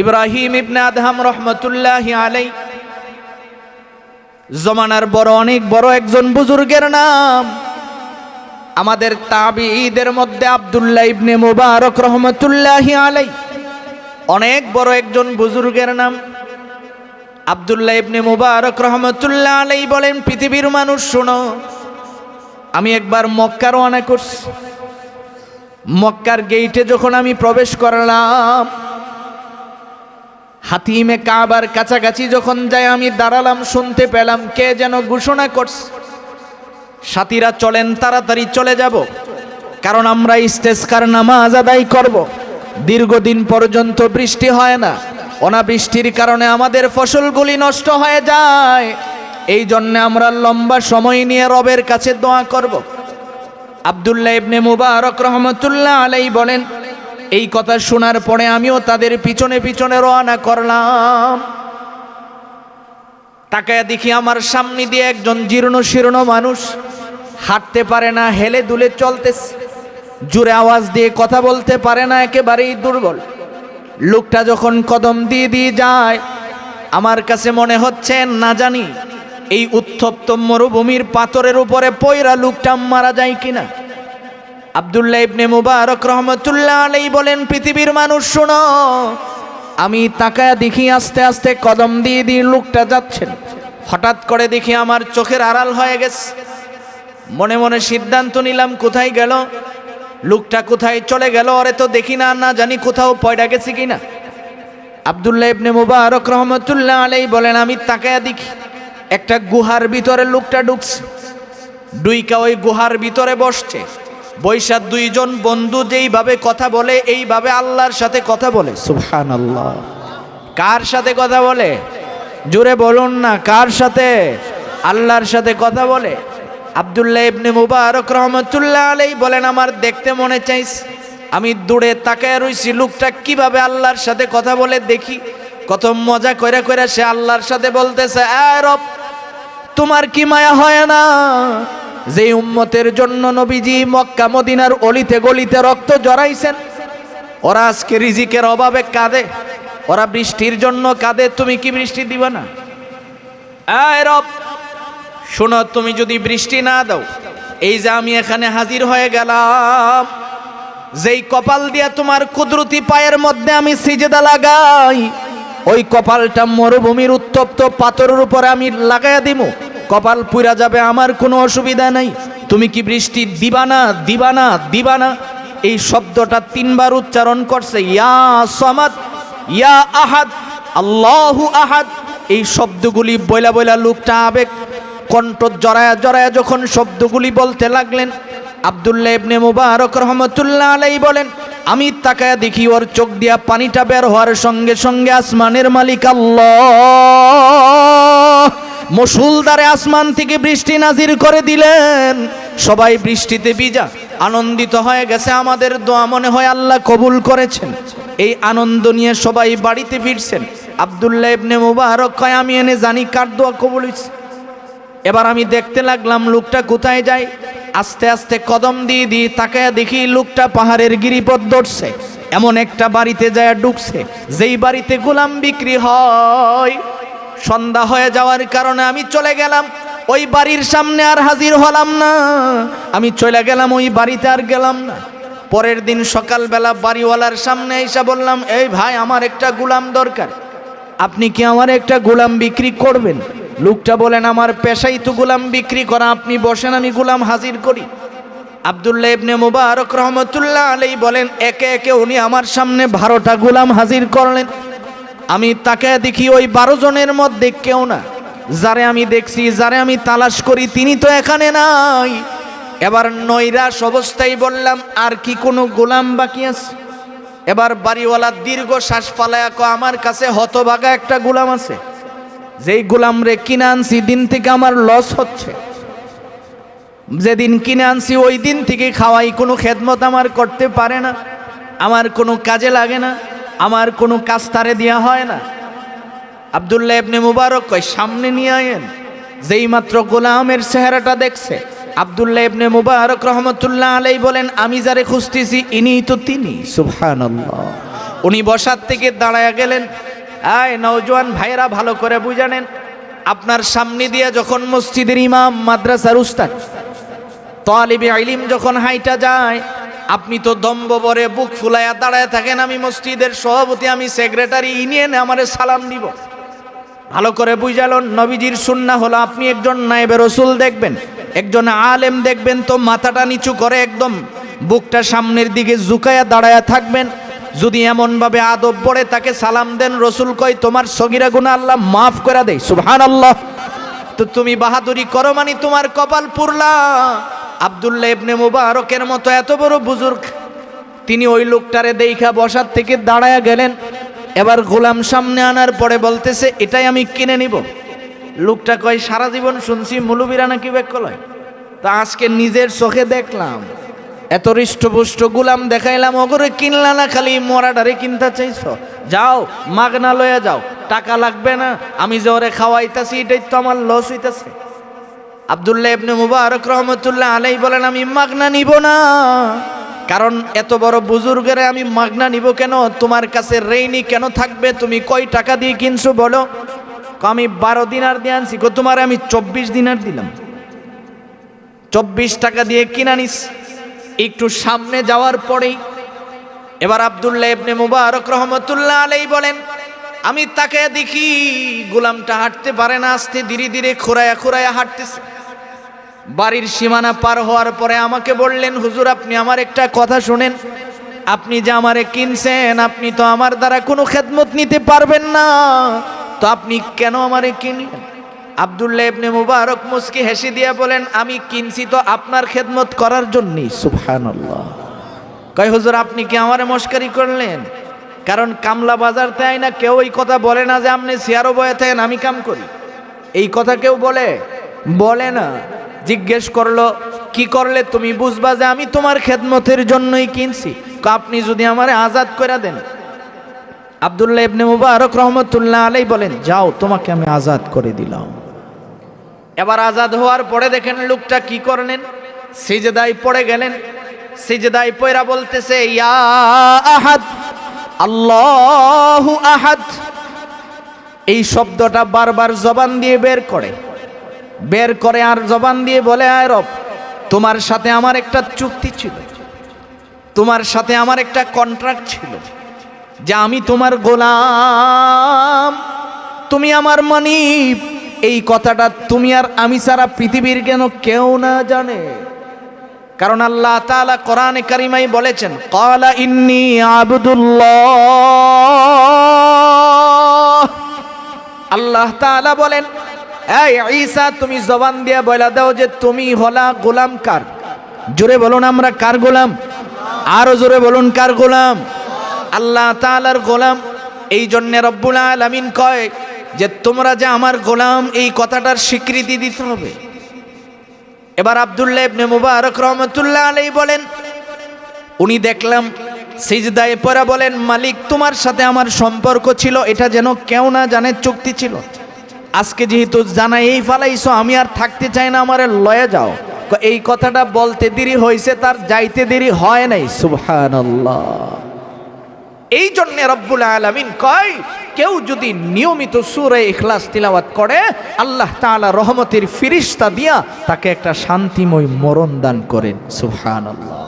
ইব্রাহিম ইবনে Adham রহমতুল্লাহি আলাইহি জমানার বড় অনেক বড় একজন বুজুর্গের নাম। আমাদের তাবিঈদের মধ্যে আব্দুল্লাহ ইবনে মুবারক রহমতুল্লাহি আলাইহি অনেক বড় একজন বুজুর্গের নাম। আব্দুল্লাহ ইবনে মুবারক রহমতুল্লাহ আলাইহি বলেন, পৃথিবীর মানুষ শোনো, আমি একবার মক্কা রওনা করছি। মক্কার গেইটে যখন আমি প্রবেশ করলাম, হাতিমে কাবার কাছাকাছি যখন যাই আমি দাঁড়ালাম, শুনতে পেলাম কে যেন ঘোষণা করছে, সাথীরা চলেন তাড়াতাড়ি চলে যাব, কারণ আমরা ইস্তেসকার নামাজ আদায় করব। দীর্ঘদিন পর্যন্ত বৃষ্টি হয় না, অনাবৃষ্টির কারণে আমাদের ফসলগুলি নষ্ট হয়ে যায়, এই জন্য আমরা লম্বা সময় নিয়ে রবের কাছে দোয়া করব। আব্দুল্লাহ ইবনে মুবারক রহমতুল্লাহ আলাইহি বলেন, এই কথা শোনার পরে আমিও তাদের পিছনে পিছনে রওনা করলাম। তাকায়া দেখি আমার সামনে দিয়ে একজন জীর্ণ শীর্ণ মানুষ, হাঁটতে পারে না, হেলে দুলে চলতেছে, জোরে আওয়াজ দিয়ে কথা বলতে পারে না, একেবারেই দুর্বল। লোকটা যখন কদম দিয়ে দিয়ে যায়, আমার কাছে মনে হচ্ছে না জানি এই উত্তপ্ত মরুভূমির পাথরের উপরে পয়রা লোকটা মারা যায় কিনা। আব্দুল্লাহ ইবনে মুবারক রহমতুল্লাহ আলাইহি বলেন, পৃথিবীর মানুষ শোনো, আমি তাকায়া দেখি আস্তে আস্তে কদম দিয়ে দিয়ে লোকটা যাচ্ছেন। হঠাৎ করে দেখি আমার চোখের আড়াল হয়ে গেছে। মনে মনে সিদ্ধান্ত নিলাম, কোথায় গেল লোকটা, কোথায় চলে গেল, ওরে তো দেখি না, না জানি কোথাও পয়রা গেছে কিনা। আব্দুল্লাহ ইবনে মুবারক রহমতুল্লাহ আলাইহি বলেন, আমি তাকায়া দেখি একটা গুহার ভিতরে লোকটা ঢুকছে, ডুইকা ওই গুহার ভিতরে বসছে। বৈশা দুইজন বন্ধু যেইভাবে কথা বলে এইভাবে আল্লাহর সাথে কথা বলে। সুবহানাল্লাহ। কার সাথে কথা বলে? জোরে বলুন না, কার সাথে? আল্লাহর সাথে কথা বলে। আব্দুল্লাহ ইবনে মুবারক রহমতুল্লাহ আলাইহি বলেন, আমার দেখতে মনে চাইছে, আমি দূরে তাকায় রইছি, লোকটা কিভাবে আল্লাহর সাথে কথা বলে দেখি। কত মজা কইরা কইরা সে আল্লাহর সাথে বলতেছে, এ রব, তোমার কি মায়া হয় না যে উম্মতের জন্য নবীজি মক্কা মদিনার অলিতে গলিতে রক্ত জড়াইছেন, ওরা আজকে রিজিকের অভাবে কাঁদে, ওরা বৃষ্টির জন্য কাঁদে, তুমি কি বৃষ্টি দিবা না? এ রব, শোনো, তুমি যদি বৃষ্টি না দাও, এই যে আমি এখানে হাজির হয়ে গেলাম, যেই কপাল দিয়া তোমার কুদরতি পায়ের মধ্যে আমি সিজদা লাগাই, ওই কপালটা মরুভূমির উত্তপ্ত পাথরের উপরে আমি লাগাইয়া দিমু, কপাল পুরা যাবে, আমার কোনো অসুবিধা নাই, তুমি কি বৃষ্টি দিবা না? দিবা না? দিবা না? এই শব্দটা তিনবার উচ্চারণ করছে, ইয়া সামাদ, ইয়া আহাদ, আল্লাহু আহাদ। এই শব্দগুলি বইলা বইলা লোকটা আবেগ কণ্ঠ জড়ায়া জড়ায়া যখন শব্দগুলি বলতে লাগলেন, আব্দুল্লাহ ইবনে মুবারক রহমতুল্লাহ আলাইহি বলেন, আমি তাকায়া দেখি ওর চোখ দিয়া পানিটা বের হওয়ার সঙ্গে সঙ্গে আসমানের মালিক আল্লাহ মুষলধারে আসমান থেকে বৃষ্টি নাজির করে দিলেন। সবাই বৃষ্টিতে ভিজা আনন্দিত হয়ে গেছে, আমাদের দোয়া মনে হয় আল্লাহ কবুল করেছেন। এই আনন্দ নিয়ে সবাই বাড়িতে ফিরছেন। আব্দুল্লাহ ইবনে মুবারক কয়, আমি এনে জানি কার দোয়া কবুল হয়েছে। এবার আমি দেখতে লাগলাম লোকটা কোথায় যায়। আস্তে আস্তে কদম দিয়ে দিয়ে তাকায়া দেখি লোকটা পাহাড়ের গিরিপথ ধরছে, এমন একটা বাড়িতে যায় ঢুকছে, যেই বাড়িতে গোলাম বিক্রি হয়। সন্ধ্যা হয়ে যাওয়ার কারণে আমি চলে গেলাম, ওই বাড়ির সামনে আর হাজির হলাম না। আমি চলে গেলাম, ওই বাড়িতে আর গেলাম না। পরের দিন সকালবেলা বাড়িওয়ালার সামনে এসে বললাম, এই ভাই, আমার একটা গোলাম দরকার, আপনি কি আমার একটা গোলাম বিক্রি করবেন? লোকটা বলেন, আমার পেশাই তো গোলাম বিক্রি করা, আপনি বসেন, আমি গোলাম হাজির করি। আব্দুল্লাহ ইবনে মুবারক রহমতুল্লাহ আলাইহি বলেন, একে একে উনি আমার সামনে 12টা গোলাম হাজির করলেন। আমি তাকে দেখি ওই 12 জনের মধ্যে কেউ না, যারে আমি দেখছি, যারে আমি তালাশ করি, তিনি তো এখানে নাই। এবার নৈরাশ অবস্থায় বললাম, আর কি কোনো গোলাম বাকি আছে? এবার বাড়িওয়ালা দীর্ঘ শ্বাস ফালায়া কয়, আমার কাছে হতভাগা একটা গোলাম আছে, যেই গোলাম রে কিনে আনছি দিন থেকে আমার লস হচ্ছে। যেদিন কিনে আনছি ওই দিন থেকে খাওয়াই, কোনো খেদমত আমার করতে পারে না, আমার কোনো কাজে লাগে না, আমার কোনো কাজ তারে দেওয়া হয় না। আব্দুল্লাহ ইবনে মুবারক কয়, সামনে নিয়ে আয়েন। যেই মাত্র গোলামের চেহারাটা দেখছে, আব্দুল্লাহ ইবনে মুবারক রহমতুল্লাহ আলাইহি বলেন, আমি যারে খুঁজতেছি ইনিই তো তিনি। সুবহানাল্লাহ। উনি বসার থেকে দাঁড়ায় গেলেন। আয় নওজোয়ান ভাইরা ভালো করে বুঝানেন, আপনার সামনে দিয়ে যখন মসজিদের ইমাম, মাদ্রাসার উস্তাদ, তালিবে ইলম যখন হাইটা যায়, আপনি তো দম্ব ভরে বুক ফুলাইয়া দাঁড়ায় থাকেন, আমি মসজিদের সভাপতি, আমি সেক্রেটারি, ইনিয়েন আমারে সালাম দিব। ভালো করে বুঝালেন, নবীজির সুন্নাহ হলো আপনি একজন নায়েবে রসুল দেখবেন, একজন আলেম দেখবেন তো মাথাটা নিচু করে একদম বুকটা সামনের দিকে ঝুঁকায়া দাঁড়ায়া থাকবেন। যদি এমনভাবে আদব পড়ে তাকে সালাম দেন, রসুল কয় তোমার সগীরা গুনাহ আল্লাহ মাফ করে দেয়। সুবহানাল্লাহ। তো তুমি বাহাদুরি করো মানে তোমার কপাল পুরলা। আব্দুল্লাহ ইবনে মুবারকের মতো এত বড় বুজুর্গ, তিনি ওই লোকটারে দেইখা বসার থেকে দাঁড়ায়া গেলেন। এবার গোলাম সামনে আনার পরে বলতেছে এটাই আমি কিনে নিব। লোকটা কয় সারা জীবন শুনছি মুলুবিরা নাকি বেকলয়, তা আজকে নিজের চোখে দেখলাম, এত হৃষ্টপুষ্ট গোলাম দেখাইলাম, ওগরে কিনলা না, খালি মরাটারে কিনতে চাইছ, যাও মাগনা লয়ে যাও, টাকা লাগবে না, আমি যে ওরে খাওয়াইতাছি এটাই তো আমার লস হইতাছে। আব্দুল্লাহ ইবনে মুবারক রহমতুল্লাহ আলাইহি বলেন আমি মাগনা নিব না, কারণ এত বড় বুজুর্গের আমি মাগনা নিব কেন? তোমার কাছে রেইনি কেন থাকবে? তুমি কয় টাকা দিয়ে কিনছো বলো? আমি 12 দিনার দিয়ে আনছি। তোমার আমি 24 দিনার দিলাম, 24 টাকা দিয়ে কিনা নিস। একটু সামনে যাওয়ার পরেই এবার আব্দুল্লাহ ইবনে মুবারক রহমতুল্লাহ আলাইহি বলেন আমি তাকে দেখি গোলামটা হাঁটতে পারে না, আস্তে ধীরে ধীরে খোঁড়ায়া খোঁড়ায়া হাঁটতেছে। বাড়ির সীমানা পার হওয়ার পরে আমাকে বললেন হুজুর আপনি আমার একটা কথা শুনেন, আপনি যে আমারে কিনছেন আপনি তো আমার দ্বারা কোনো খেদমত নিতে পারবেন না, তো আপনি কেন আমারে কিনলেন? আব্দুল্লাহ ইবনে মুবারক মুস্কি হেসে দিয়ে বলেন আমি কিনছি তো আপনার খেদমত করার জন্যই। সুবহানাল্লাহ। কয় হুজুর আপনি কি আমারে মস্কারি করলেন? কারণ কামলা বাজারতে আয় না কেউ এই কথা বলে না যে আপনি চেয়ারও বয়ে থাকেন আমি কাম করি, এই কথা কেউ বলে না। জিজ্ঞেস করলো কি করলে তুমি বুঝবা যে আমি তোমার খেদমতের জন্যই কিনছি? আপনি যদি আমারে আজাদ করে দেন। আব্দুল্লাহ ইবনে মুবারক রহমতুল্লাহ আলাইহি বলেন যাও তোমাকে আমি আজাদ করে দিলাম। এবার আজাদ হওয়ার পরে দেখেন লোকটা কি করলেন, সিজদায় পড়ে গেলেন। সিজদায় পয়রা বলতেছে ইয়া আহাদ আল্লাহু আহাদ, এই শব্দটা বারবার জবান দিয়ে বের করে আর জবান দিয়ে বলে আয় রব তোমার সাথে আমার একটা চুক্তি ছিল, তোমার সাথে আমার একটা কন্ট্রাক্ট ছিল যে আমি তোমার গোলাম, তুমি আমার মালিক। এই কথাটা তুমি আর আমি ছাড়া পৃথিবীর কেন কেউ না জানে, কারণ আল্লাহ তাআলা কোরআনে কারিমায় বলেছেন ক্বালা ইন্নী আবদুল্লাহ। আল্লাহ তাআলা বলেন এই ঈসা তুমি জবান দিয়ে বলে দাও যে তুমি হলা গোলাম কার? জোরে বলুন আমরা কার গোলাম? আরো জোরে বলুন কার গোলাম? আল্লাহ তাআলার গোলাম। এই জন্য রব্বুল আলামিন কয় যে তোমরা যে আমার গোলাম এই কথাটার স্বীকৃতি দিতে হবে। এবার আব্দুল্লাহ ইবনে মুবারক রহমতুল্লাহ আলাইহি বলেন উনি দেখলাম সিজদায় পড়ে বলেন মালিক তোমার সাথে আমার সম্পর্ক ছিল এটা যেন কেউ না জানে, চুক্তি ছিল, আজকে যেহেতু জানাই এই ফালাইছো আমি আর থাকতে চাই না, আমারে লয়ে যাও। এই কথাটা বলতে দেরি হয়েছে, তার যাইতে দেরি হয় নাই। সুবহানাল্লাহ। এই জন্য রব্বুল আলামিন কয় কেউ যদি নিয়মিত সূরা ইখলাস তিলাওয়াত করে আল্লাহ তাআলা রহমতের ফিরিস্তা দিয়া তাকে একটা শান্তিময় মরণ দান করেন। সুবহানাল্লাহ।